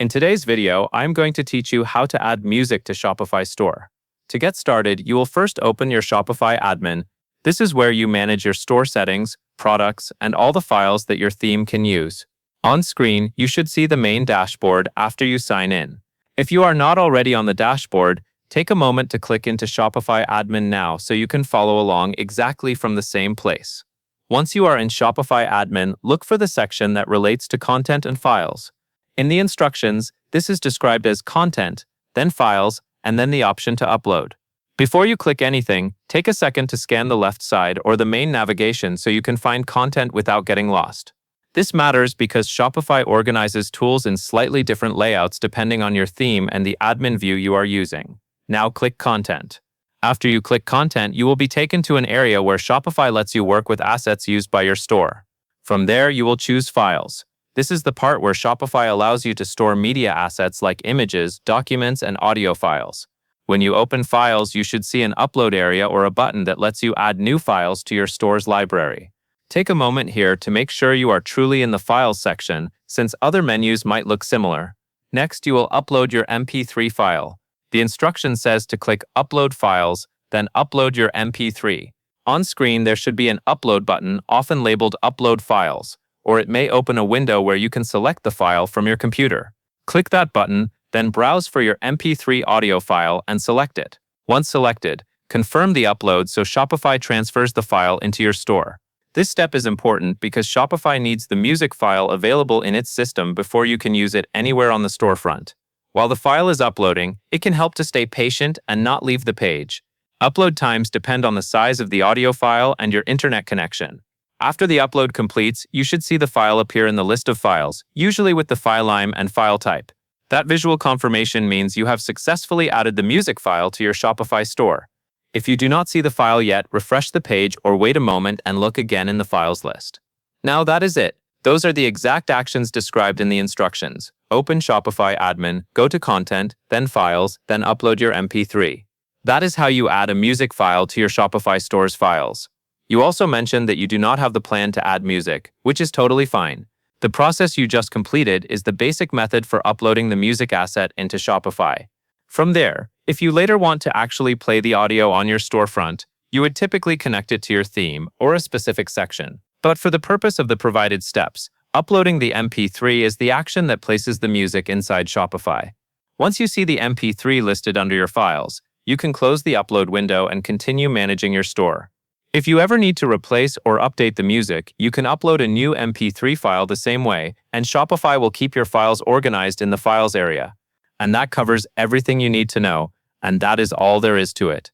In today's video, I'm going to teach you how to add music to Shopify store. To get started, you will first open your Shopify admin. This is where you manage your store settings, products, and all the files that your theme can use. On screen, you should see the main dashboard after you sign in. If you are not already on the dashboard, take a moment to click into Shopify admin now so you can follow along exactly from the same place. Once you are in Shopify admin, look for the section that relates to content and files. In the instructions, this is described as content, then files, and then the option to upload. Before you click anything, take a second to scan the left side or the main navigation so you can find content without getting lost. This matters because Shopify organizes tools in slightly different layouts depending on your theme and the admin view you are using. Now click Content. After you click Content, you will be taken to an area where Shopify lets you work with assets used by your store. From there, you will choose Files. This is the part where Shopify allows you to store media assets like images, documents, and audio files. When you open Files, you should see an upload area or a button that lets you add new files to your store's library. Take a moment here to make sure you are truly in the Files section, since other menus might look similar. Next, you will upload your MP3 file. The instruction says to click Upload Files, then upload your MP3. On screen, there should be an Upload button, often labeled Upload Files, or it may open a window where you can select the file from your computer. Click that button, then browse for your MP3 audio file and select it. Once selected, confirm the upload so Shopify transfers the file into your store. This step is important because Shopify needs the music file available in its system before you can use it anywhere on the storefront. While the file is uploading, it can help to stay patient and not leave the page. Upload times depend on the size of the audio file and your internet connection. After the upload completes, you should see the file appear in the list of files, usually with the file name and file type. That visual confirmation means you have successfully added the music file to your Shopify store. If you do not see the file yet, refresh the page or wait a moment and look again in the files list. Now that is it. Those are the exact actions described in the instructions. Open Shopify admin, go to Content, then Files, then upload your MP3. That is how you add a music file to your Shopify store's files. You also mentioned that you do not have the plan to add music, which is totally fine. The process you just completed is the basic method for uploading the music asset into Shopify. From there, if you later want to actually play the audio on your storefront, you would typically connect it to your theme or a specific section. But for the purpose of the provided steps, uploading the MP3 is the action that places the music inside Shopify. Once you see the MP3 listed under your files, you can close the upload window and continue managing your store. If you ever need to replace or update the music, you can upload a new MP3 file the same way, and Shopify will keep your files organized in the Files area. And that covers everything you need to know, and that is all there is to it.